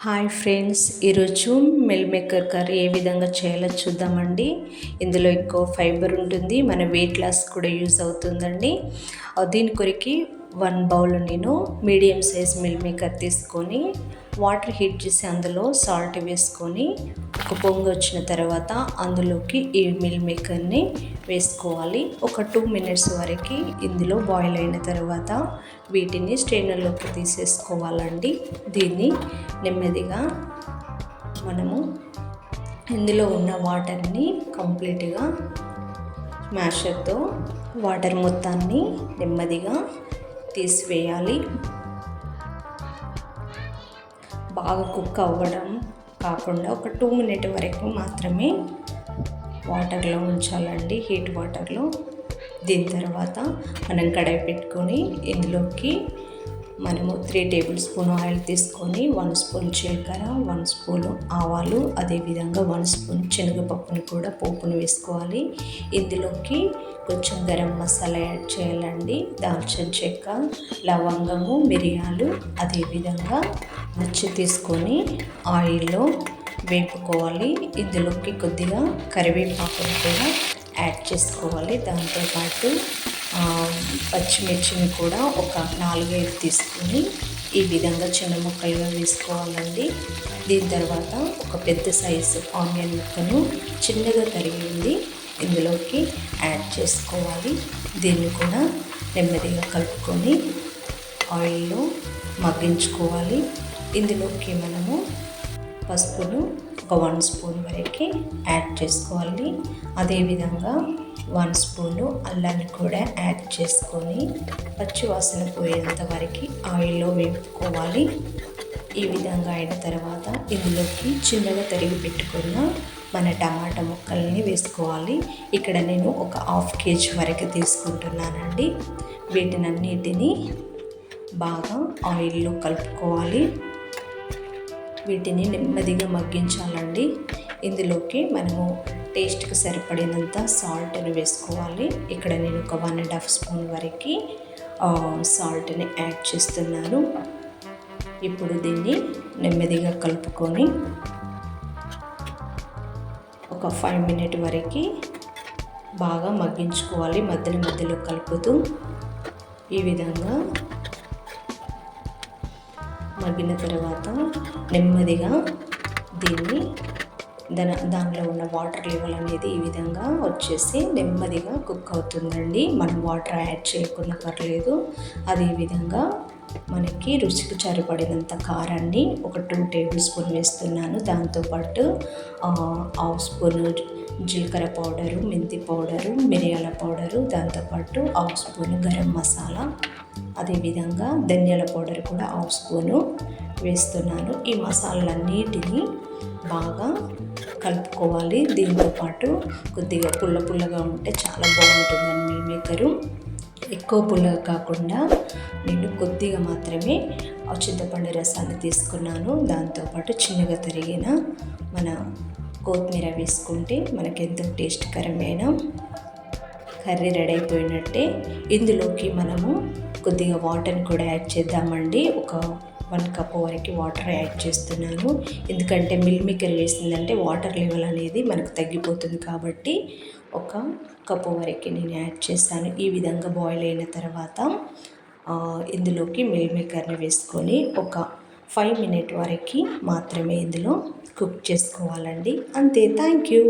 Hi friends, ఈరోజు meal maker curry ఏ విధంగా చేయాలో చూద్దామండి. ఇందులో ఎక్కువ ఫైబర్ ఉంటుంది, మన వెయిట్ లాస్ కూడా యూజ్ అవుతుందండి. దీని కొరికి 1 బౌల్ నేను మీడియం సైజ్ మిల్ మేకర్ తీసుకొని వాటర్ హీట్ చేసి అందులో సాల్ట్ వేసుకొని ఒక పొంగు వచ్చిన తర్వాత అందులోకి ఈ మిల్ మేకర్ని వేసుకోవాలి. ఒక 2 మినిట్స్ వరకు ఇందులో బాయిల్ అయిన తర్వాత వీటిని స్ట్రైనర్లోకి తీసేసుకోవాలండి. దీన్ని నెమ్మదిగా మనము ఇందులో ఉన్న వాటర్ని కంప్లీట్గా మ్యాషర్తో వాటర్ మొత్తాన్ని నెమ్మదిగా తీసివేయాలి. బాగా కుక్ అవ్వడం కాకుండా ఒక 2 మినిట్ వరకు మాత్రమే వాటర్లో ఉంచాలండి, హీట్ వాటర్లో. దీని తర్వాత మనం కడాయి పెట్టుకొని ఇందులోకి మనము 3 టేబుల్ స్పూన్ ఆయిల్ తీసుకొని 1 స్పూన్ జీలకర్ర, 1 స్పూన్ ఆవాలు, అదేవిధంగా 1 స్పూన్ శనగపప్పుని కూడా పోపును వేసుకోవాలి. ఇందులోకి కొంచెం గరం మసాలా యాడ్ చేయాలండి. దాల్చిన చెక్క, లవంగము, మిరియాలు, అదేవిధంగా నచ్చి తీసుకొని ఆయిల్లో వేపుకోవాలి. ఇందులోకి కొద్దిగా కరివేపాకును కూడా యాడ్ చేసుకోవాలి. దాంతోపాటు పచ్చిమిర్చిని కూడా ఒక 4-5 తీసుకొని ఈ విధంగా చిన్న ముక్కలుగా వేసుకోవాలండి. దీని తర్వాత ఒక పెద్ద సైజు ఆనియన్ ముక్కను చిన్నగా తరిగింది ఇందులోకి యాడ్ చేసుకోవాలి. దీన్ని కూడా నెమ్మదిగా కలుపుకొని ఆయిల్లో మగ్గించుకోవాలి. ఇందులోకి మనము పసుపును ఒక 1 స్పూన్ వరకు యాడ్ చేసుకోవాలి. అదేవిధంగా 1 స్పూను అల్లాన్ని కూడా యాడ్ చేసుకొని పచ్చి వాసన పోయేంత వరకు ఆయిల్లో వేపుకోవాలి. ఈ విధంగా అయిన తర్వాత ఇందులోకి చిన్నగా తరిగి పెట్టుకున్న మన టమాటా ముక్కల్ని వేసుకోవాలి. ఇక్కడ నేను ఒక 1/2 కేజీ వరకు తీసుకుంటున్నానండి. వీటినన్నిటిని బాగా ఆయిల్లో కలుపుకోవాలి. వీటిని నెమ్మదిగా మగ్గించాలండి. ఇందులోకి మనము టేస్ట్కి సరిపడినంత సాల్ట్ని వేసుకోవాలి. ఇక్కడ నేను ఒక 1.5 స్పూన్ వరకు సాల్ట్ని యాడ్ చేస్తున్నాను. ఇప్పుడు దీన్ని నెమ్మదిగా కలుపుకొని ఒక 5 మినిట్ వరకు బాగా మగ్గించుకోవాలి, మధ్యలో కలుపుతూ. ఈ విధంగా మగ్గిన తర్వాత నెమ్మదిగా దీన్ని దానిలో ఉన్న వాటర్ లెవెల్ అనేది ఈ విధంగా వచ్చేసి నెమ్మదిగా కుక్ అవుతుందండి. మనం వాటర్ యాడ్ చేయకుండా పర్లేదు. అదేవిధంగా మనకి రుచికి సరిపడినంత కారాన్ని ఒక 2 టేబుల్ స్పూన్ వేస్తున్నాను. దాంతోపాటు 1/2 స్పూన్ జీలకర్ర పౌడరు, మెంతి పౌడరు, మిరియాల పౌడరు, దాంతోపాటు 1/2 స్పూన్ గరం మసాలా, అదేవిధంగా ధనియాల పౌడర్ కూడా 1/2 స్పూను వేస్తున్నాను. ఈ మసాలాలన్నిటినీ బాగా కలుపుకోవాలి. దీంతోపాటు కొద్దిగా పుల్లగా ఉంటే చాలా బాగుంటుందండి మిల్ మేకరు. ఎక్కువ పుల్లగా కాకుండా నేను కొద్దిగా మాత్రమే చింతపండు రసాన్ని తీసుకున్నాను. దాంతోపాటు చిన్నగా తరిగిన మన కొత్తిమీర వేసుకుంటే మనకెంతో టేస్ట్కరమైన కర్రీ రెడీ అయిపోయినట్టే. ఇందులోకి మనము కొద్దిగా వాటర్ని కూడా యాడ్ చేద్దామండి. ఒక 1 కప్ వరకు వాటర్ యాడ్ చేస్తున్నాను. ఎందుకంటే మిల్ మేకర్ వేసిందంటే వాటర్ లెవెల్ అనేది మనకు తగ్గిపోతుంది కాబట్టి 1 కప్ వరకు నేను యాడ్ చేశాను. ఈ విధంగా బాయిల్ అయిన తర్వాత ఇందులోకి మిల్ మేకర్ని వేసుకొని ఒక 5 మినిట్ వరకు మాత్రమే ఇందులో కుక్ చేసుకోవాలండి. అంతే. Thank you.